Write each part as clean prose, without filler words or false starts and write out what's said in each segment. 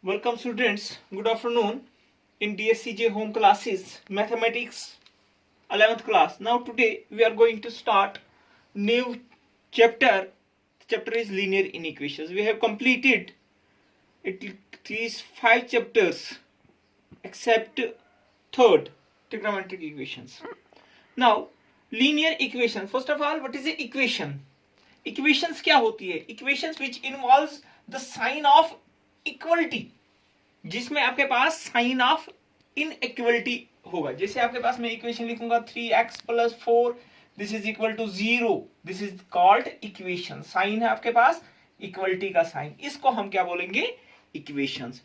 Welcome students, good afternoon in DSCJ home classes, mathematics 11th class. Now today we are going to start new chapter. The chapter is linear inequations. We have completed these 5 chapters except third, trigonometric equations. Now linear equation. First of all, what is the equation? Equations क्या होती है? Equations which involves the sign of equality, जिसमें आपके पास sign of inequality होगा. जैसे आपके पास मैं equation लिखूंगा 3x + 4 this is equal to 0. This is called equation. Sign है आपके पास इक्वलिटी का साइन, इसको हम क्या बोलेंगे? Equations.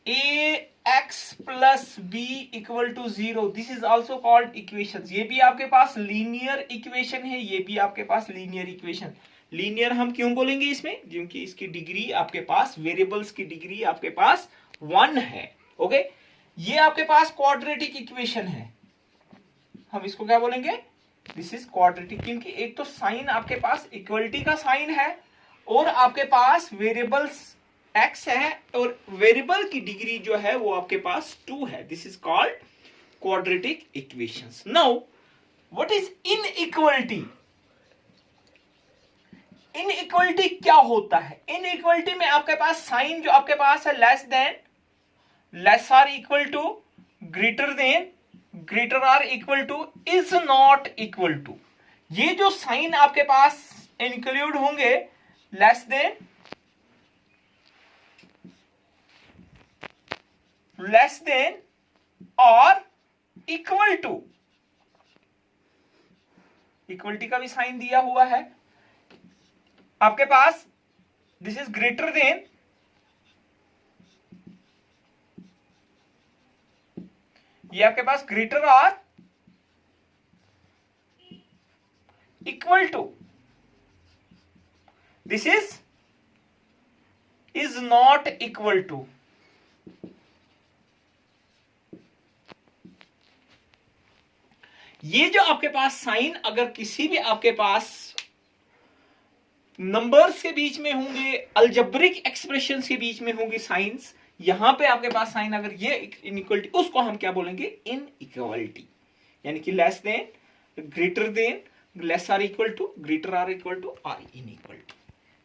ax + b = 0 this is also called equations. ये भी आपके पास लीनियर इक्वेशन है, ये भी आपके पास लीनियर इक्वेशन. लीनियर हम क्यों बोलेंगे इसमें? क्योंकि इसकी डिग्री आपके पास, वेरिएबल्स की डिग्री आपके पास 1 है. ओके, ये आपके पास क्वाड्रेटिक इक्वेशन है, हम इसको क्या बोलेंगे? This is quadratic. क्योंकि एक तो साइन आपके पास इक्वलिटी का साइन है और आपके पास वेरिएबल्स x है और वेरिएबल की डिग्री जो है वो आपके पास 2 है. This is called quadratic equations. Now what is inequality? Inequality क्या होता है? इनइक्वलिटी में आपके पास साइन जो आपके पास है less than, less or equal to, greater than, greater or equal to, is not equal to. ये जो साइन आपके पास इंक्लूड होंगे लेस देन, लेस देन और इक्वल टू. इक्वलिटी का भी साइन दिया हुआ है आपके पास. दिस इज ग्रेटर देन, ये आपके पास ग्रेटर और equal to. This is not equal to. ये जो आपके पास साइन अगर किसी भी आपके पास नंबर्स के बीच में होंगे, अलजेब्रिक एक्सप्रेशंस के बीच में होंगे साइंस, यहां पे आपके पास साइन अगर ये इनइक्वलिटी, उसको हम क्या बोलेंगे? इनइक्वलिटी. यानी कि less than, greater than, less or equal to, greater or equal to, are inequality.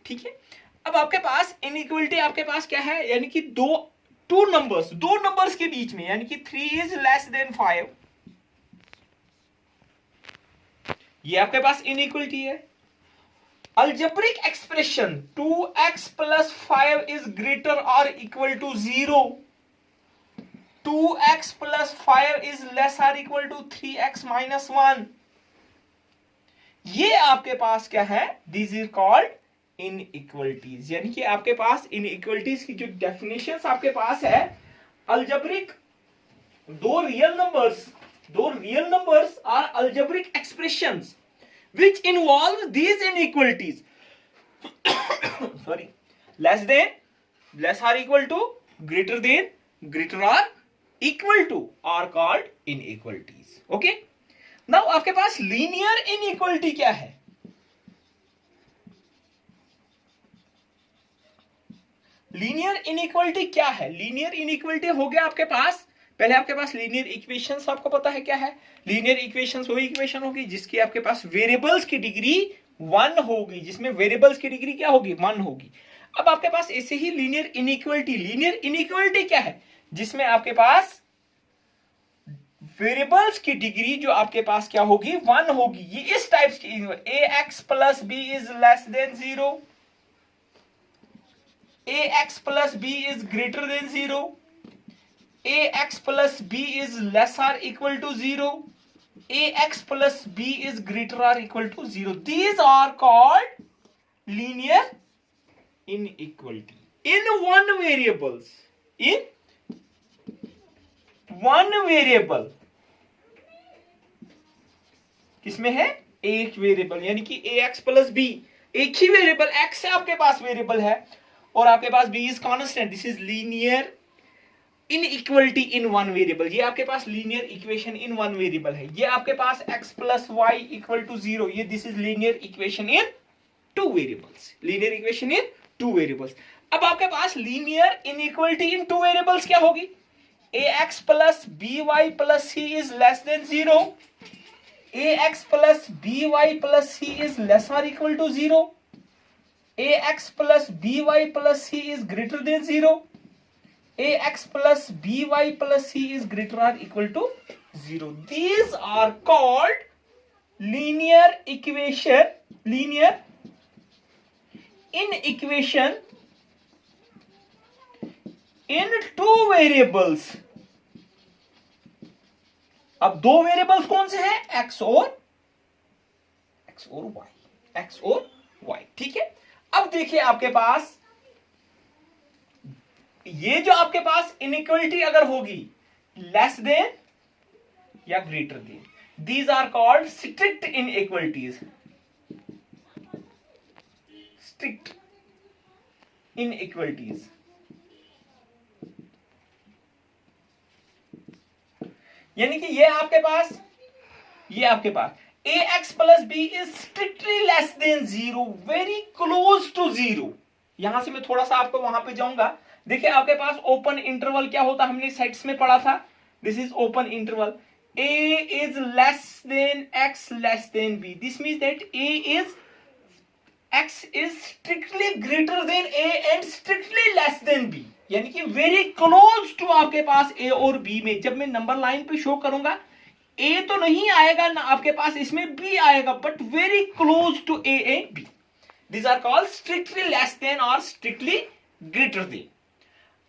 ठीक है. अब आपके पास इनइक्वलिटी आपके पास क्या है? यानी कि दो नंबर्स के बीच में, यानी कि 3 इज लेस देन 5, ये आपके पास इनइक्वलिटी है. Algebraic expression 2x + 5 is greater or equal to 0. 2x + 5 is less or equal to 3x - 1. ये आपके पास क्या है? These is called inequalities. यानी कि आपके पास inequalities की जो डेफिनेशंस आपके पास है, अलजेब्रिक दो real numbers are algebraic expressions which involve these inequalities. Sorry, less than, less or equal to, greater than, greater or equal to are called inequalities. Okay. Now आपके पास linear inequality क्या है? Linear inequality क्या है? Linear inequality हो गया आपके पास, पहले आपके पास लीनियर इक्वेशंस आपको पता है क्या है? लीनियर इक्वेशंस वही इक्वेशन होगी जिसकी आपके पास वेरिएबल्स की डिग्री 1 होगी, जिसमें वेरिएबल्स की डिग्री क्या होगी? 1 होगी. अब आपके पास ऐसे ही लीनियर इनइक्वलिटी क्या है? जिसमें आपके पास वेरिएबल्स की डिग्री जो आपके पास क्या होगी? 1 होगी. ये इस टाइप्स की ax + b is less than 0, ax + b is greater than 0, ax + b is less or equal to 0, ax + b is greater or equal to 0. These are called linear inequality in one variables. In one variable, किसमें है? एक variable. यानी कि ax + b, एक ही variable x है आपके पास variable है और आपके पास b is constant. This is linear inequality in one variable. ये आपके पास linear equation in one variable है. ये आपके पास x + y = 0, ये this is linear equation in 2 variables. Linear equation in 2 variables. अब आपके पास linear inequality in two variables क्या होगी? ax plus by plus c is less than 0, ax plus by plus c is less और equal to 0, ax plus by plus c is greater than 0, ax plus by plus c is greater or equal to 0. These are called linear equation, linear inequation in two variables. अब दो variables कौन से हैं? x और y, ठीक है। अब देखिए आपके पास ये जो आपके पास इनइक्वलिटी अगर होगी लेस देन या greater than, these are called strict inequalities, strict inequalities. यानी कि ये आपके पास ax plus b is strictly less than 0, very close to 0। यहां से मैं थोड़ा सा आपको वहां पे जाऊंगा। देखिए आपके पास ओपन इंटरवल क्या होता है, हमने सेट्स में पढ़ा था, this is open interval, a is less then x less than b, this means that x is strictly greater then a and strictly less then b, यानी कि वेरी क्लोज टू आपके पास a और b में। जब मैं number line पे show करूंगा a तो नहीं आएगा ना आपके पास, इसमें b आएगा, but very close to a and b, this are called strictly less than और स्ट्रिक्टली ग्रेटर देन।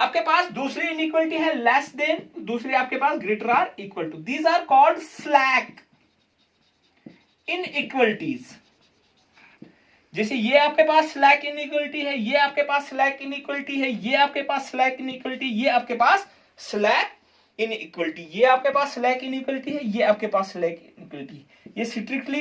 आपके पास दूसरी इनइक्वलिटी है लेस देन, दूसरी आपके पास greater or equal to, these are called slack inequalities. जैसे ये आपके पास स्लैक इनइक्वलिटी है, ये आपके पास स्लैक इनइक्वलिटी है, ये आपके पास स्लैक इनइक्वलिटी, ये आपके पास स्लैक इनइक्वलिटी, ये आपके पास स्लैक इनइक्वलिटी है, ये आपके पास स्लैक इनइक्वलिटी, ये स्ट्रिक्टली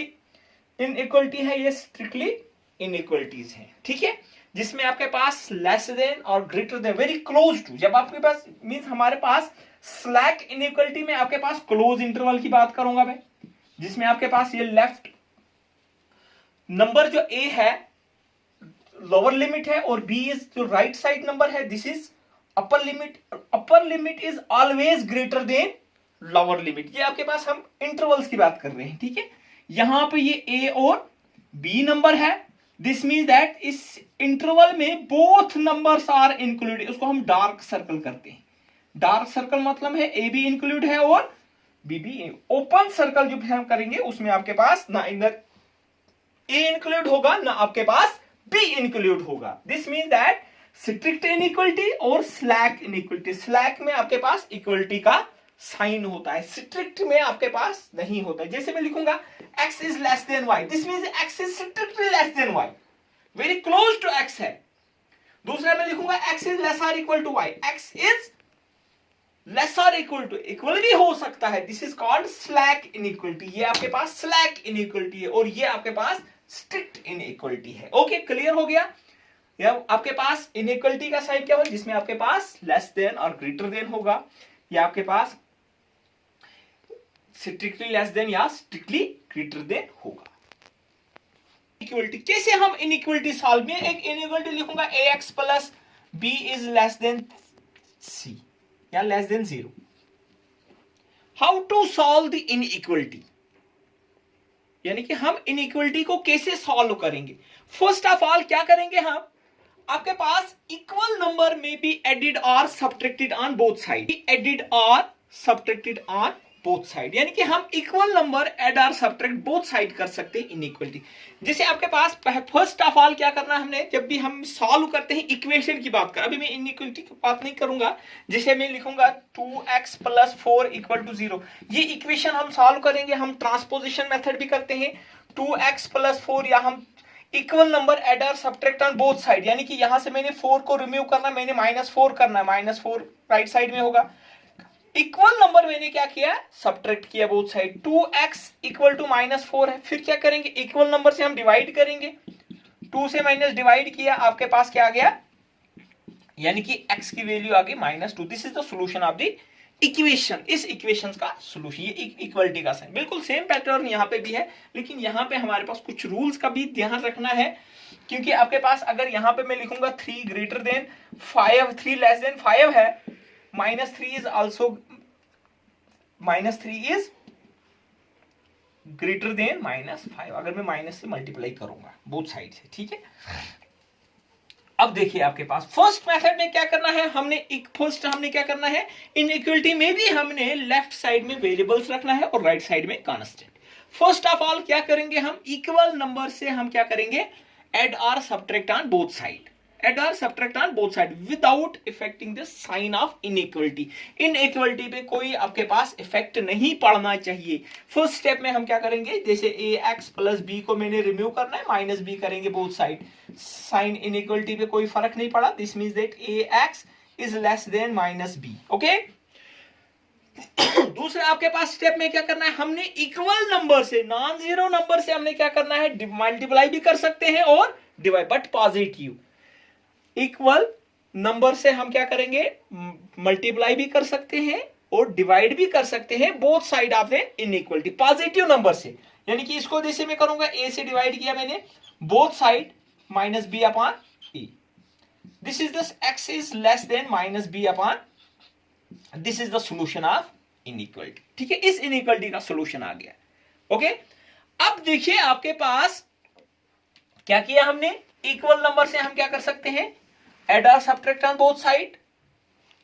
इनइक्वलिटी है, ये स्ट्रिक्टली इनइक्वलिटीज है, ठीक है। जिसमें आपके पास लेस देन और greater than, very close to, जब आपके पास मींस हमारे पास स्लैक इनइक्वलिटी में आपके पास क्लोज इंटरवल की बात करूंगा मैं, जिसमें आपके पास ये लेफ्ट नंबर जो a है लोअर लिमिट है और b इज जो राइट साइड नंबर है, this is upper limit, upper limit is always greater than lower limit. ये आपके पास हम इंटरवल्स की बात कर रहे हैं, ठीक है। यहां पे ये a और b नंबर है, दिस मीन्स दैट इस इंटरवल में बोथ नंबर्स आर इंक्लूडेड, उसको हम डार्क सर्कल करते हैं। डार्क सर्कल मतलब है ए बी इंक्लूड है और बी भी। ओपन सर्कल जो हम करेंगे उसमें आपके पास ना इधर ए इंक्लूड होगा ना आपके पास बी इंक्लूड होगा, this means that strict inequality और स्लैक इनइक्वलिटी। स्लैक में आपके पास इक्वलिटी का साइन होता है, स्ट्रिक्ट में आपके पास नहीं होता है। जैसे मैं लिखूंगा x is less than y, this means x is strictly less than y, very close to x है। दूसरा मैं लिखूंगा x इज लेस और equal to y, x is less और इक्वल टू, इक्वल भी हो सकता है, this is called slack inequality. ये आपके पास स्लैक इनइक्वलिटी है और ये आपके पास स्ट्रिक्ट इनइक्वलिटी है। ओके, क्लियर हो गया। या आपके पास इनइक्वलिटी का साइन क्या होगा, जिसमें आपके पास लेस देन और ग्रेटर देन होगा, या आपके पास स्ट्रिक्टली लेस देन या स्ट्रिक्टली ग्रेटर देन होगा। इक्वलिटी कैसे हम इनइक्वलिटी सॉल्व में, एक इनइक्वलिटी लिखूंगा ax plus b is less than c या less than 0। How to solve the inequality, यानी कि हम इनइक्वलिटी को कैसे सॉल्व करेंगे। फर्स्ट ऑफ ऑल क्या करेंगे हम, आपके पास इक्वल नंबर में बी एडिड और subtracted on both side, added और सब्ट्रैक्टेड ऑन बोथ साइड, यानी कि हम इक्वल नंबर ऐड और सब्ट्रैक्ट बोथ साइड कर सकते हैं इनइक्वलिटी। जैसे आपके पास फर्स्ट ऑफ ऑल क्या करना है हमने, जब भी हम सॉल्व करते हैं इक्वेशन की बात कर, अभी मैं इनइक्वलिटी की बात नहीं करूंगा। जैसे मैं लिखूंगा 2x प्लस 4 इक्वल टू 0, ये इक्वेशन हम सॉल्व करेंगे, हम ट्रांसपोजिशन मेथड भी करते हैं। 2x प्लस 4 या हम इक्वल नंबर एड और सब्ट्रैक्ट ऑन बोथ साइड, यानी कि यहां से मैंने 4 को रिमूव करना, मैंने -4 करना है, -4 राइट साइड में होगा। इक्वल नंबर मैंने क्या किया, सब्ट्रैक्ट किया both side. 2x equal to -4 है, फिर क्या करेंगे, इक्वल नंबर से हम डिवाइड करेंगे, 2 से माइनस डिवाइड किया, आपके पास क्या आ गया, यानी कि x की वैल्यू आ गई -2। This is the solution of the equation, इस इक्वेशन का सोल्यूशन, ये इक्वलिटी का साइन। बिल्कुल सेम पैटर्न यहाँ पे भी है, लेकिन यहाँ पे हमारे पास कुछ रूल्स का भी ध्यान रखना है, क्योंकि आपके पास अगर यहाँ पे मैं लिखूंगा 3 ग्रेटर देन 5, 3 लेस देन 5 है, -3 is also -3 is greater then -5, अगर मैं माइनस से मल्टीप्लाई करूंगा बोथ साइड से, ठीक है। अब देखिए आपके पास फर्स्ट मेथड में क्या करना है, हमने क्या करना है, इनइक्वलिटी में भी हमने लेफ्ट साइड में वेरिएबल्स रखना है और राइट साइड में कांस्टेंट। फर्स्ट ऑफ ऑल क्या करेंगे हम, इक्वल नंबर से हम क्या करेंगे, एड और subtract on both side, add और subtract on both side without effecting the sign of inequality. Inequality पे कोई आपके पास इफेक्ट नहीं पड़ना चाहिए। फर्स्ट स्टेप में हम क्या करेंगे, जैसे ax प्लस b को मैंने रिमूव करना है, माइनस b करेंगे बोथ साइड, साइन इनइक्वलिटी पे कोई फर्क नहीं पड़ा, this means that ax is less then -b, okay. दूसरा आपके पास स्टेप में क्या करना है, हमने इक्वल नंबर से, नॉन जीरो नंबर से हमने क्या करना है, मल्टीप्लाई भी कर सकते हैं और divide, but positive. Equal number से हम क्या करेंगे, मल्टीप्लाई भी कर सकते हैं और डिवाइड भी कर सकते हैं both side of the inequality, positive number से। यानी कि इसको जैसे मैं करूंगा, a से डिवाइड किया मैंने, both side -b upon e, this is the x is less then -b upon, this is the solution of inequality, ठीक है। इस इनइक्वलिटी का सॉल्यूशन आ गया, ओके। अब देखिए आपके पास क्या किया हमने, इक्वल नंबर से हम क्या कर सकते हैं, एड और subtract on both side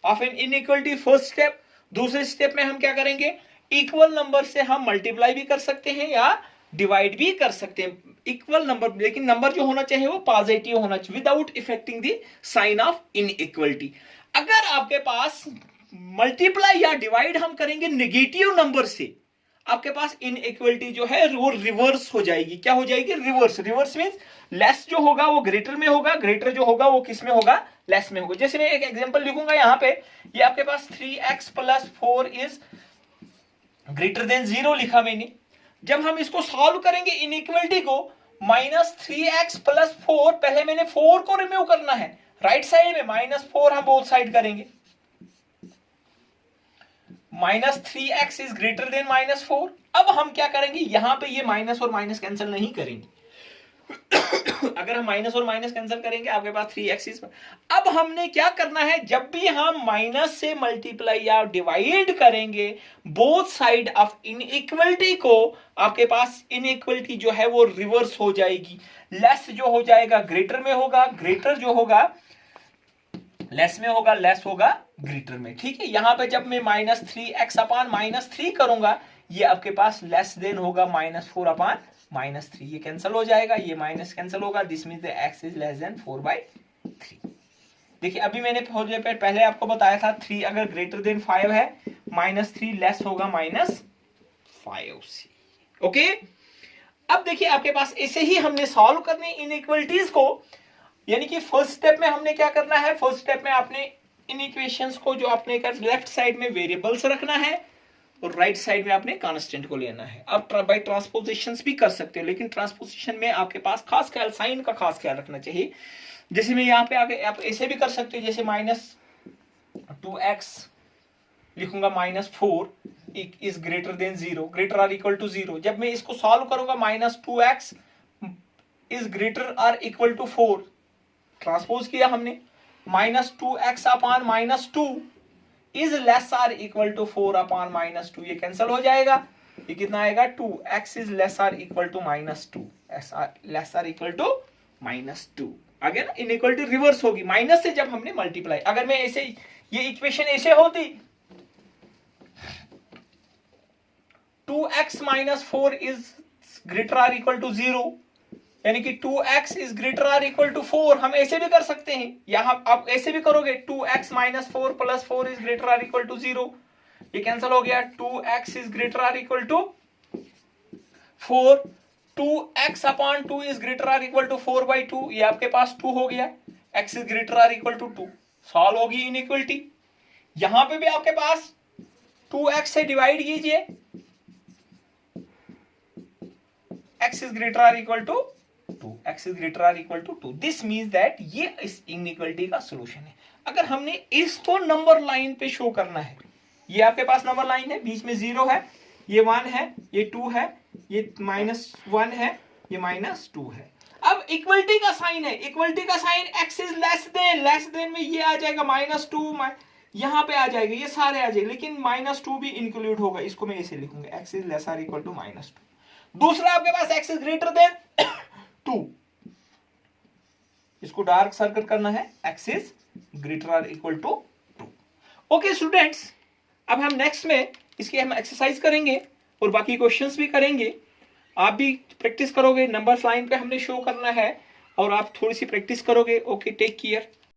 of an inequality, first step. दूसरे स्टेप में हम क्या करेंगे, इक्वल नंबर से हम मल्टीप्लाई भी कर सकते हैं या डिवाइड भी कर सकते हैं, इक्वल नंबर, लेकिन नंबर जो होना चाहिए वो पॉजिटिव होना चाहिए, without effecting the sign of inequality. अगर आपके पास मल्टीप्लाई या डिवाइड हम करेंगे नेगेटिव नंबर से, आपके पास इनइक्वलिटी जो है वो रिवर्स हो जाएगी। क्या हो जाएगी, रिवर्स। रिवर्स मींस लेस जो होगा वो ग्रेटर में होगा, ग्रेटर जो होगा वो किस में होगा, लेस में होगा। जैसे मैं एक एग्जांपल लिखूंगा यहाँ पे, ये आपके पास 3x + 4 इज ग्रेटर देन 0 लिखा मैंने। जब हम इसको सॉल्व करेंगे इनइक्वलिटी को, -3x + 4, पहले मैंने 4 को रिमूव करना है, राइट साइड में -4 हम बोथ साइड करेंगे, -3x इज ग्रेटर देन -4। अब हम क्या करेंगे, यहां पे ये माइनस और माइनस कैंसिल नहीं करेंगे। अगर हम माइनस और माइनस कैंसिल करेंगे, आपके पास 3x इज। अब हमने क्या करना है, जब भी हम माइनस से मल्टीप्लाई या डिवाइड करेंगे बोथ साइड ऑफ इनइक्वलिटी को, आपके पास इनइक्वलिटी जो है वो रिवर्स हो जाएगी। लेस जो हो जाएगा ग्रेटर में होगा, ग्रेटर जो होगा लेस में होगा, लेस होगा ग्रेटर में, ठीक है। यहां पे जब मैं -3x अपॉन -3 करूंगा, ये आपके पास लेस देन होगा -4 अपॉन -3, ये कैंसिल हो जाएगा, ये माइनस कैंसिल होगा, this means the x is less then 4/3। देखिए अभी मैंने पहले आपको बताया था, 3 अगर ग्रेटर देन 5 है, -3 लेस होगा -5c, ओके। अब देखिए आपके पास ऐसे ही हमने सॉल्व करने इनइक्वलिटीज को, यानी कि फर्स्ट स्टेप में हमने क्या करना है, फर्स्ट स्टेप में आपने इन इक्वेशंस को जो आपने कर, लेफ्ट साइड में वेरिएबल्स रखना है और राइट साइड में आपने कांस्टेंट को लेना है। अब बाय ट्रांसपोजिशंस भी कर सकते हो, लेकिन ट्रांसपोजिशन में आपके पास खास ख्याल, साइन का खास ख्याल रखना चाहिए। जैसे मैं यहाँ पे आगे आप ऐसे भी कर सकते हो, जैसे -2x लिखूंगा, -4 is greater than 0, greater or equal to 0। जब मैं इसको सॉल्व करूंगा, -2x is greater or equal to 4, transpose किया हमने, -2x upon -2 is less or equal to 4 upon -2, ये कैंसिल हो जाएगा, ये कितना आएगा, 2x is less or equal to -2, less or equal to -2। आगे ना इनइक्वलिटी रिवर्स होगी, माइनस से जब हमने मल्टीप्लाई, अगर मैं ऐसे, ये इक्वेशन ऐसे होती, 2x - 4 is greater or equal to 0, यानी कि 2x is greater or equal to 4, हम ऐसे भी कर सकते हैं। यहां आप ऐसे भी करोगे, 2x - 4 + 4 is greater or equal to 0, ये कैंसिल हो गया, 2x is greater or equal to 4, 2x upon 2 is greater or equal to 4/2, ये आपके पास 2 हो गया, x is greater or equal to 2, solve होगी इनइक्वलिटी। यहां पे भी आपके पास 2x से डिवाइड कीजिए, x is greater or equal to 2, x is greater or equal to 2, this means that ये इस इनइक्वलिटी का सॉल्यूशन है। अगर हमने इसको नंबर लाइन पे शो करना है, ये आपके पास नंबर लाइन है, बीच में 0 है, ये 1 है, ये 2 है, ये -1 है, ये -2 है। अब इक्वलिटी का साइन है, इक्वलिटी का sign x is less than में ये आ जाएगा -2, यहां पे आ जाएगा, ये सारे आ जाएंगे, लेकिन -2 भी इंक्लूड होगा, इसको मैं ऐसे लिखूंगा x is less or equal to -2। दूसरा आपके पास x इज ग्रेटर देन 2, इसको डार्क सर्कल करना है, x is greater or equal to 2। Okay students, अब हम नेक्स्ट में इसकी हम एक्सरसाइज करेंगे और बाकी क्वेश्चंस भी करेंगे। आप भी प्रैक्टिस करोगे, नंबर्स लाइन पे हमने शो करना है और आप थोड़ी सी प्रैक्टिस करोगे। Okay, take care.